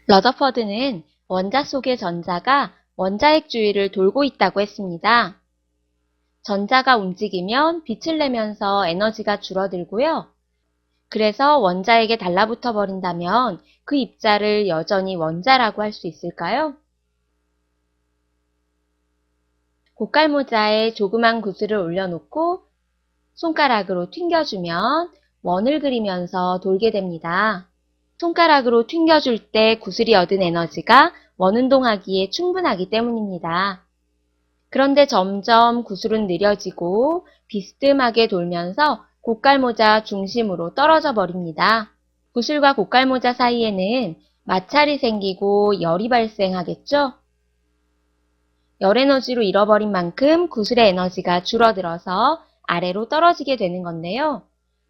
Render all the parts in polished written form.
러더퍼드는 원자 속의 전자가 원자핵 주위를 돌고 있다고 했습니다. 전자가 움직이면 빛을 내면서 에너지가 줄어들고요. 그래서 원자에게 달라붙어 버린다면 그 입자를 여전히 원자라고 할 수 있을까요? 고깔모자에 조그만 구슬을 올려놓고 손가락으로 튕겨주면 원을 그리면서 돌게 됩니다. 손가락으로 튕겨줄 때 구슬이 얻은 에너지가 원운동하기에 충분하기 때문입니다. 그런데 점점 구슬은 느려지고 비스듬하게 돌면서 고깔모자 중심으로 떨어져 버립니다. 구슬과 고깔모자 사이에는 마찰이 생기고 열이 발생하겠죠? 열 에너지로 잃어버린 만큼 구슬의 에너지가 줄어들어서 아래로 떨어지게 되는 건데요.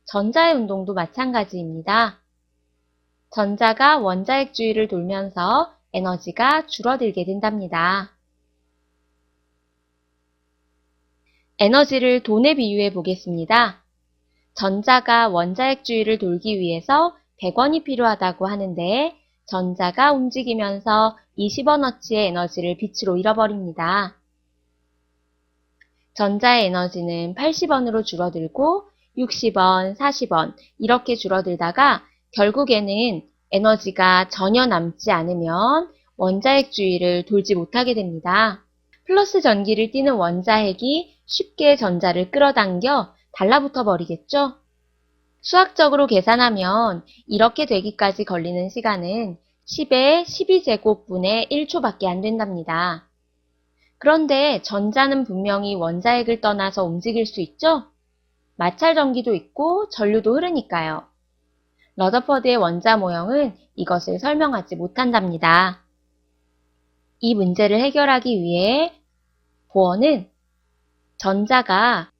전자의 운동도 마찬가지입니다. 전자가 원자핵 주위를 돌면서 에너지가 줄어들게 된답니다. 에너지를 돈에 비유해 보겠습니다. 전자가 원자핵 주위를 돌기 위해서 100원이 필요하다고 하는데 전자가 움직이면서 20원어치의 에너지를 빛으로 잃어버립니다. 전자의 에너지는 80원으로 줄어들고 60원, 40원 이렇게 줄어들다가 결국에는 에너지가 전혀 남지 않으면 원자핵 주위를 돌지 못하게 됩니다. 플러스 전기를 띠는 원자핵이 쉽게 전자를 끌어당겨 달라붙어 버리겠죠? 수학적으로 계산하면 이렇게 되기까지 걸리는 시간은 10의 12제곱분의 1초밖에 안 된답니다. 그런데 전자는 분명히 원자핵을 떠나서 움직일 수 있죠? 마찰 전기도 있고 전류도 흐르니까요. 러더퍼드의 원자 모형은 이것을 설명하지 못한답니다. 이 문제를 해결하기 위해 보어는 전자가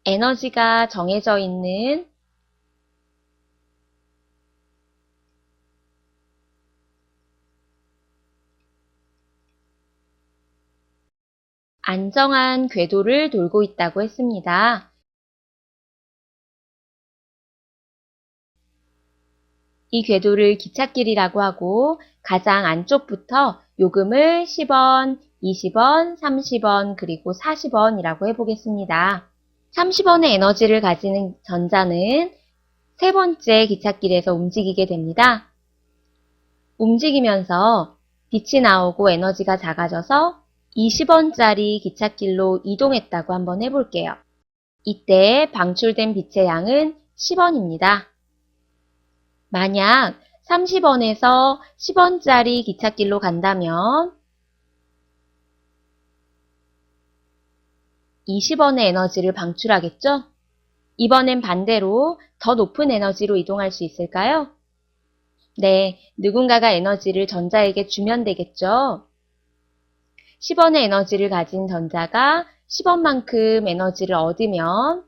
에너지가 정해져 있는 안정한 궤도를 돌고 있다고 했습니다. 이 궤도를 기찻길이라고 하고 가장 안쪽부터 요금을 10원, 20원, 30원, 그리고 40원이라고 해보겠습니다. 30원의 에너지를 가지는 전자는 세 번째 기찻길에서 움직이게 됩니다. 움직이면서 빛이 나오고 에너지가 작아져서 20원짜리 기찻길로 이동했다고 한번 해볼게요. 이때 방출된 빛의 양은 10원입니다. 만약 30원에서 10원짜리 기찻길로 간다면 20원의 에너지를 방출하겠죠? 이번엔 반대로 더 높은 에너지로 이동할 수 있을까요? 네, 누군가가 에너지를 전자에게 주면 되겠죠? 10원의 에너지를 가진 전자가 10원만큼 에너지를 얻으면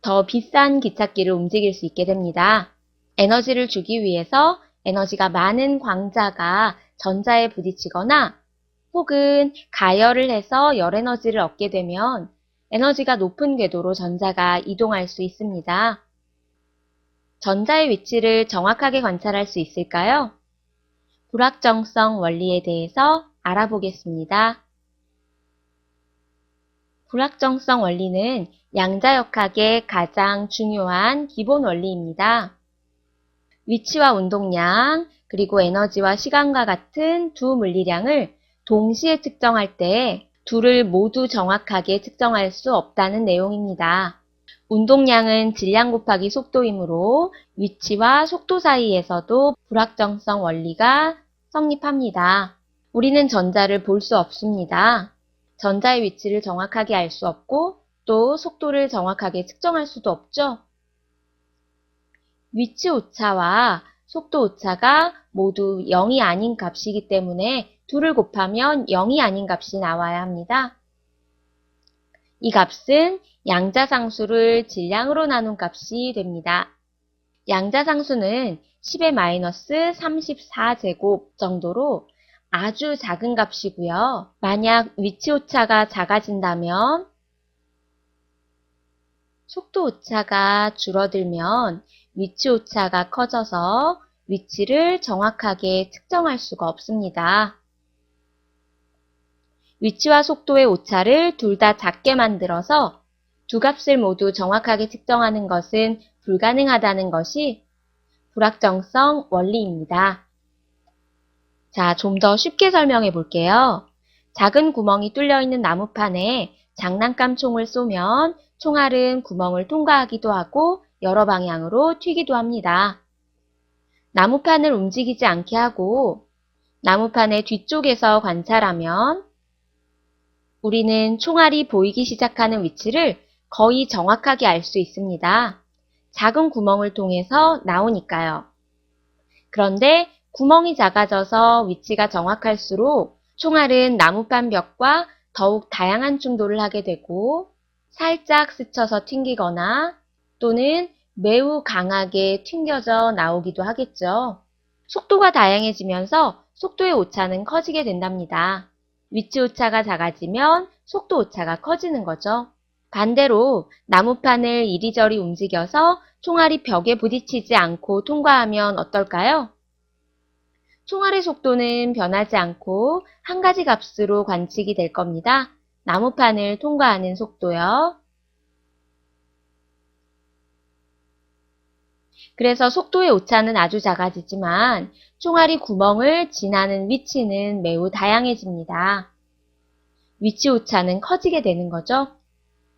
더 비싼 기찻길을 움직일 수 있게 됩니다. 에너지를 주기 위해서 에너지가 많은 광자가 전자에 부딪히거나 혹은 가열을 해서 열 에너지를 얻게 되면 에너지가 높은 궤도로 전자가 이동할 수 있습니다. 전자의 위치를 정확하게 관찰할 수 있을까요? 불확정성 원리에 대해서 알아보겠습니다. 불확정성 원리는 양자역학의 가장 중요한 기본 원리입니다. 위치와 운동량, 그리고 에너지와 시간과 같은 두 물리량을 동시에 측정할 때 둘을 모두 정확하게 측정할 수 없다는 내용입니다. 운동량은 질량 곱하기 속도이므로 위치와 속도 사이에서도 불확정성 원리가 성립합니다. 우리는 전자를 볼 수 없습니다. 전자의 위치를 정확하게 알 수 없고 또 속도를 정확하게 측정할 수도 없죠. 위치 오차와 속도 오차가 모두 0이 아닌 값이기 때문에 둘을 곱하면 0이 아닌 값이 나와야 합니다. 이 값은 양자상수를 질량으로 나눈 값이 됩니다. 양자상수는 10의 마이너스 34제곱 정도로 아주 작은 값이고요. 만약 위치 오차가 작아진다면 속도 오차가 줄어들면 위치 오차가 커져서 위치를 정확하게 측정할 수가 없습니다. 위치와 속도의 오차를 둘 다 작게 만들어서 두 값을 모두 정확하게 측정하는 것은 불가능하다는 것이 불확정성 원리입니다. 자, 좀 더 쉽게 설명해 볼게요. 작은 구멍이 뚫려 있는 나무판에 장난감 총을 쏘면 총알은 구멍을 통과하기도 하고 여러 방향으로 튀기도 합니다. 나무판을 움직이지 않게 하고 나무판의 뒤쪽에서 관찰하면 우리는 총알이 보이기 시작하는 위치를 거의 정확하게 알 수 있습니다. 작은 구멍을 통해서 나오니까요. 그런데 구멍이 작아져서 위치가 정확할수록 총알은 나무판 벽과 더욱 다양한 충돌을 하게 되고 살짝 스쳐서 튕기거나 또는 매우 강하게 튕겨져 나오기도 하겠죠. 속도가 다양해지면서 속도의 오차는 커지게 된답니다. 위치 오차가 작아지면 속도 오차가 커지는 거죠. 반대로 나무판을 이리저리 움직여서 총알이 벽에 부딪히지 않고 통과하면 어떨까요? 총알의 속도는 변하지 않고 한 가지 값으로 관측이 될 겁니다. 나무판을 통과하는 속도요. 그래서 속도의 오차는 아주 작아지지만 총알이 구멍을 지나는 위치는 매우 다양해집니다. 위치 오차는 커지게 되는 거죠.